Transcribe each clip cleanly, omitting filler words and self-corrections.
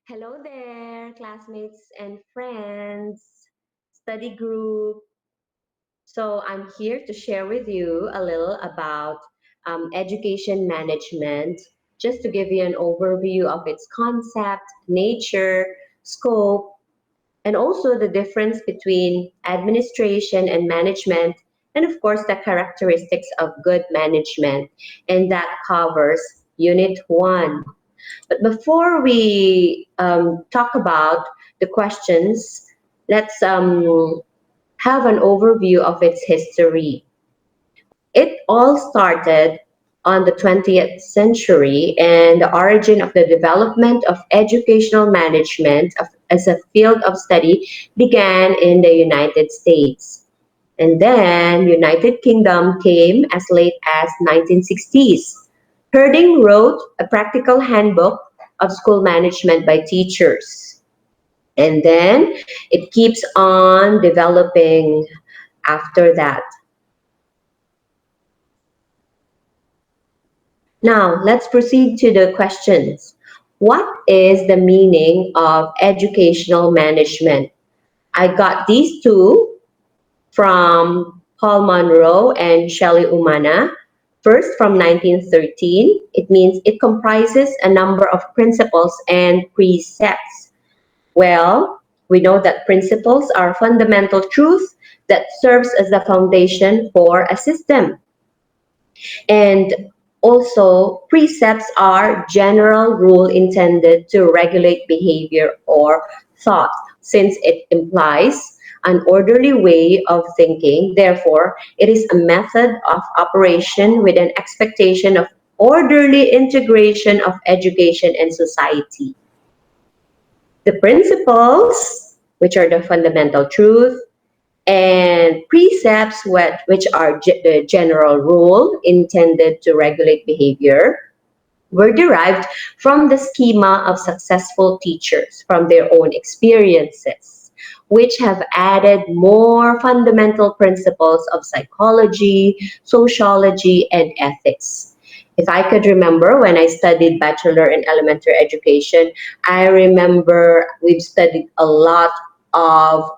Hello there, classmates and friends, study group. So, I'm here to share with you a little about education management, just to give you an overview of its concept, nature, scope, and also the difference between administration and management, and of course, the characteristics of good management. And that covers Unit 1. But before we talk about the questions, let's have an overview of its history. It all started on the 20th century, and the origin of the development of educational management as a field of study began in the United States. And then United Kingdom came as late as 1960s. Herding wrote a practical handbook of school management by teachers. And then it keeps on developing after that. Now, let's proceed to the questions. What is the meaning of educational management? I got these two from Paul Monroe and Shelley Umana. First, from 1913, it means it comprises a number of principles and precepts. Well, we know that principles are fundamental truth that serves as the foundation for a system. And also, precepts are general rule intended to regulate behavior or thought, since it implies an orderly way of thinking. Therefore, it is a method of operation with an expectation of orderly integration of education and society. The principles, which are the fundamental truth, and precepts, which are the general rule intended to regulate behavior, were derived from the schema of successful teachers from their own experiences, which have added more fundamental principles of psychology, sociology, and ethics. If I could remember when I studied bachelor in elementary education, I remember we've studied a lot of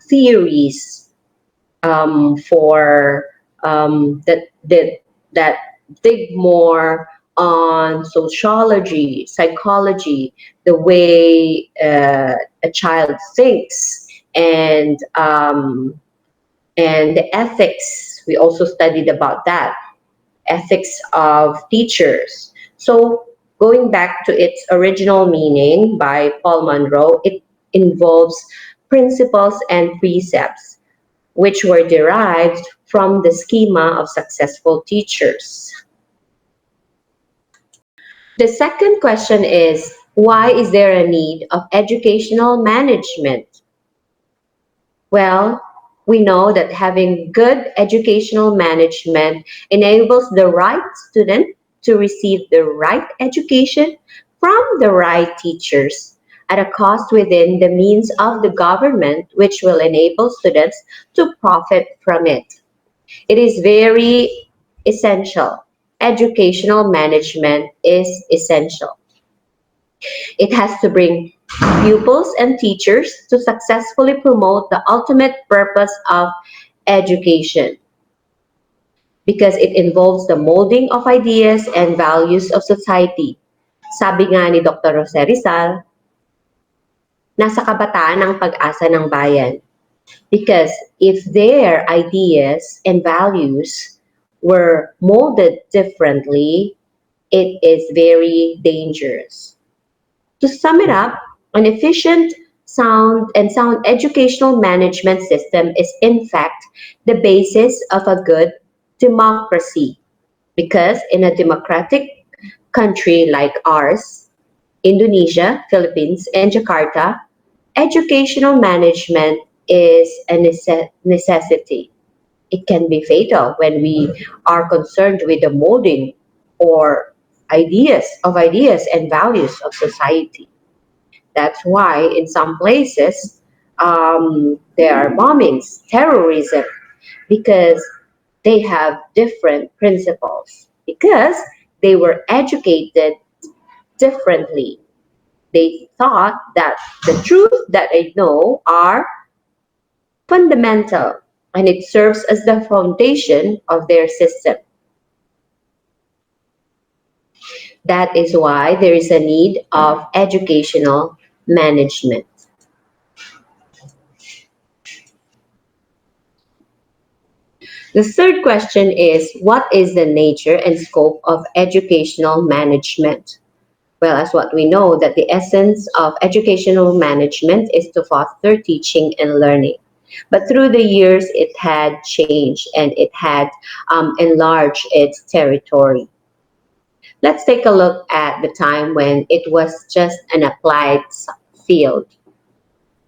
theories for that dig more on sociology, psychology, the way a child thinks, and the ethics. We also studied about that, ethics of teachers. So going back to its original meaning by Paul Monroe, it involves principles and precepts which were derived from the schema of successful teachers. The second question is, why is there a need of educational management? Well, we know that having good educational management enables the right student to receive the right education from the right teachers at a cost within the means of the government, which will enable students to profit from it. It is very essential. Educational management is essential. It has to bring pupils and teachers to successfully promote the ultimate purpose of education, because it involves the molding of ideas and values of society. Sabi nga ni Dr. Jose Rizal, nasa kabataan ang pag-asa ng bayan. Because if their ideas and values were molded differently, it is very dangerous. To sum it up, an efficient, sound educational management system is in fact the basis of a good democracy. Because in a democratic country like ours, Indonesia, Philippines, and Jakarta, educational management is a necessity. It can be fatal when we are concerned with the molding or ideas and values of society. That's why in some places there are bombings, terrorism, because they have different principles, because they were educated differently. They thought that the truth that I know are fundamental and it serves as the foundation of their system. That is why there is a need of educational management. The third question is, what is the nature and scope of educational management? Well, as what we know, that the essence of educational management is to foster teaching and learning. But through the years, it had changed and it had enlarged its territory. Let's take a look at the time when it was just an applied field.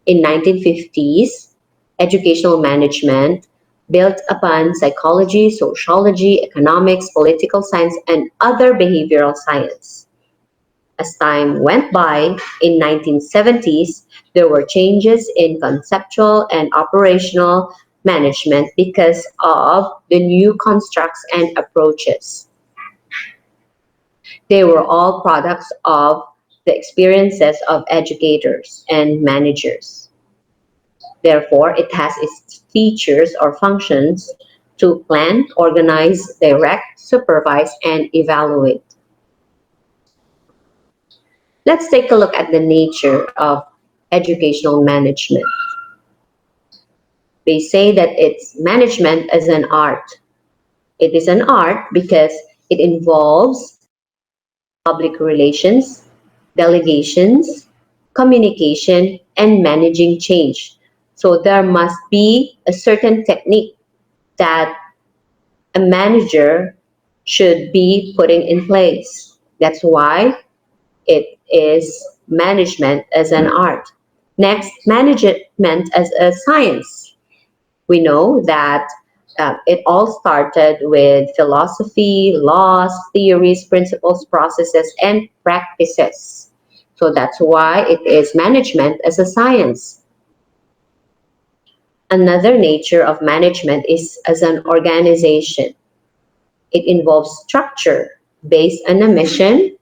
In 1950s, educational management built upon psychology, sociology, economics, political science, and other behavioral science. As time went by, in 1970s, there were changes in conceptual and operational management because of the new constructs and approaches. They were all products of the experiences of educators and managers. Therefore, it has its features or functions to plan, organize, direct, supervise, and evaluate. Let's take a look at the nature of educational management. They say that it's management as an art. It is an art because it involves public relations, delegations, communication, and managing change. So there must be a certain technique that a manager should be putting in place. That's why it is management as an art. Next, management as a science. We know that it all started with philosophy, laws, theories, principles, processes, and practices. So that's why it is management as a science. Another nature of management is as an organization. It involves structure based on a mission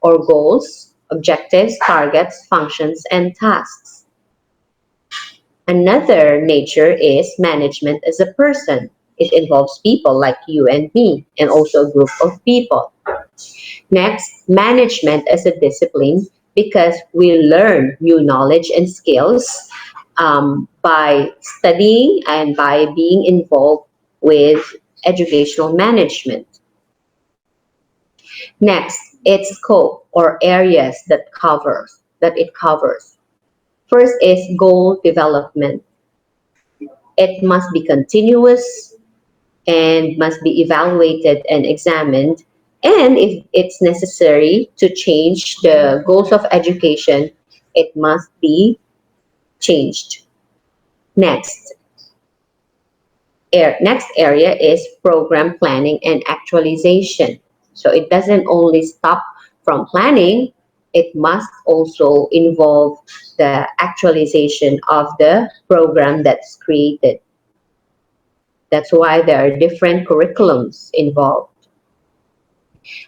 or goals, objectives, targets, functions, and tasks. Another nature is management as a person. It involves people like you and me, and also a group of people. Next, management as a discipline because we learn new knowledge and skills by studying and by being involved with educational management. Next, its scope or areas that it covers. First is goal development. It must be continuous and must be evaluated and examined. And if it's necessary to change the goals of education, it must be changed. Next, next area is program planning and actualization. So it doesn't only stop from planning, it must also involve the actualization of the program that's created. That's why there are different curriculums involved.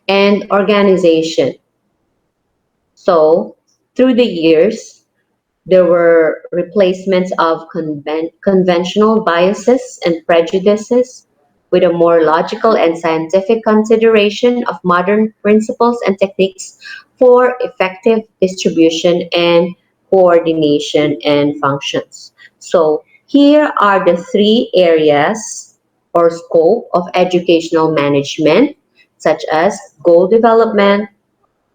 And organization. So through the years, there were replacements of conventional biases and prejudices with a more logical and scientific consideration of modern principles and techniques for effective distribution and coordination and functions. So here are the three areas or scope of educational management, such as goal development,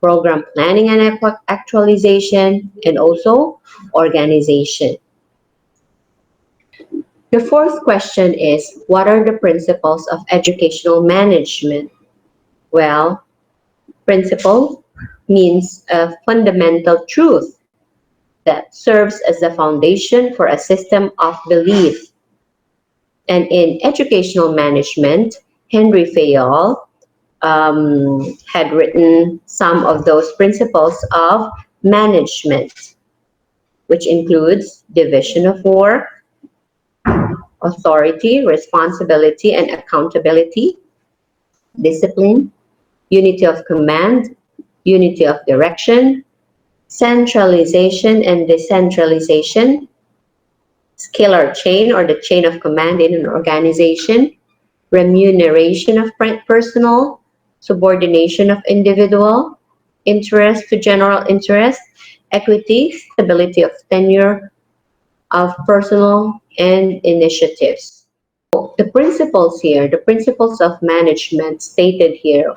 program planning and actualization, and also organization. The fourth question is, what are the principles of educational management? Well, principle means a fundamental truth that serves as the foundation for a system of belief. And in educational management, Henry Fayol had written some of those principles of management, which includes division of work, authority, responsibility, and accountability, discipline, unity of command, unity of direction, Centralization and decentralization, scalar chain or the chain of command in an organization, remuneration of personal, subordination of individual, interest to general interest, equity, stability of tenure of personal and initiatives. The principles here, the principles of management stated here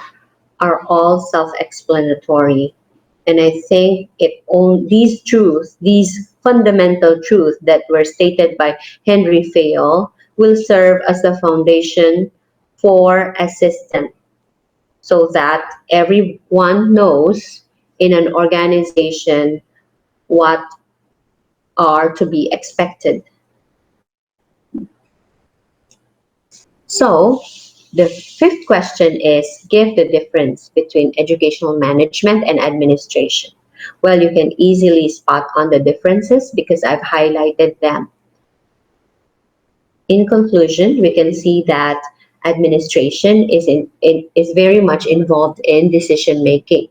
are all self-explanatory. And I think these truths, these fundamental truths that were stated by Henry Fayol will serve as the foundation for a system so that everyone knows in an organization what are to be expected. So the fifth question is give the difference between educational management and administration. Well, you can easily spot on the differences because I've highlighted them. In conclusion, we can see that administration is very much involved in decision making,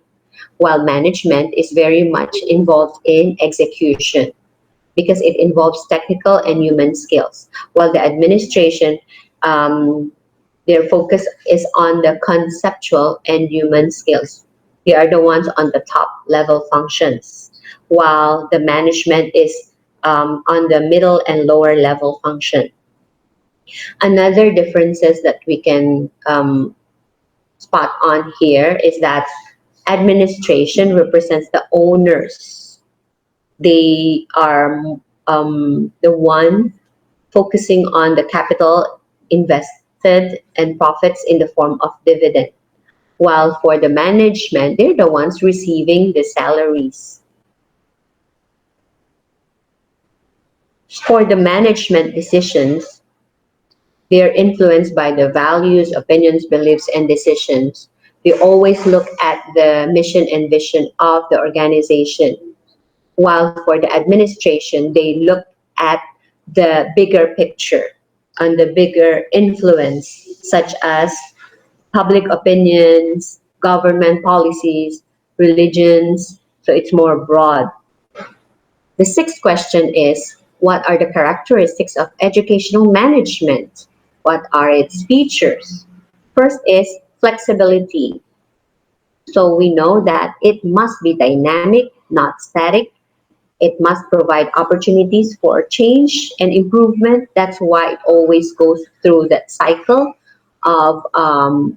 while management is very much involved in execution because it involves technical and human skills, while the administration their focus is on the conceptual and human skills. They are the ones on the top level functions, while the management is on the middle and lower level function. Another differences that we can spot on here is that administration represents the owners. They are the one focusing on the capital invested and profits in the form of dividend. While for the management, they're the ones receiving the salaries. For the management decisions, they're influenced by the values, opinions, beliefs, and decisions. They always look at the mission and vision of the organization. While for the administration, they look at the bigger picture and the bigger influence, such as public opinions, government policies, religions. So it's more broad. The sixth question is, what are the characteristics of educational management? What are its features? First is flexibility. So we know that it must be dynamic, not static. It must provide opportunities for change and improvement. That's why it always goes through that cycle of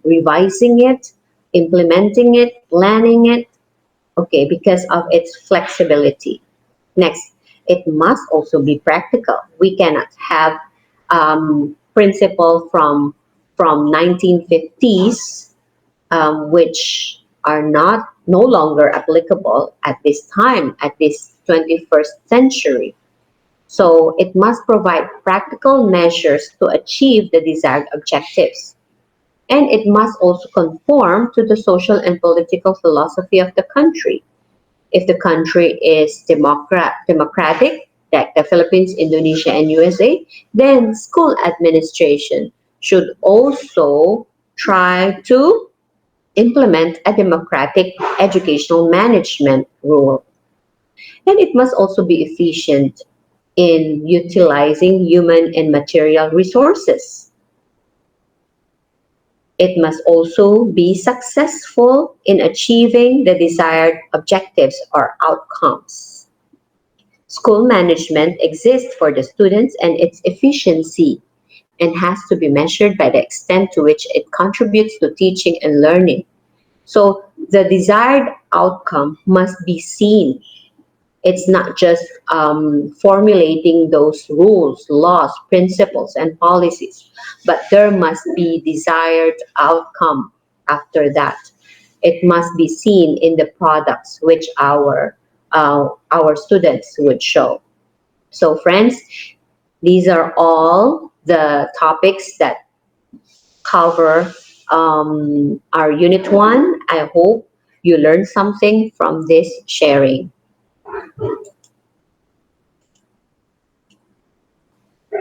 revising it, implementing it, planning it, okay, because of its flexibility. Next, it must also be practical. We cannot have principle from 1950s which are not no longer applicable at this time, at this 21st century. So it must provide practical measures to achieve the desired objectives. And it must also conform to the social and political philosophy of the country. If the country is democratic, like the Philippines, Indonesia, and USA, then school administration should also try to implement a democratic educational management rule. And it must also be efficient in utilizing human and material resources. It must also be successful in achieving the desired objectives or outcomes. School management exists for the students and its efficiency and has to be measured by the extent to which it contributes to teaching and learning. So the desired outcome must be seen. It's not just formulating those rules, laws, principles, and policies, but there must be desired outcome after that. It must be seen in the products which our students would show. So, friends, these are all the topics that cover our Unit 1. I hope you learned something from this sharing.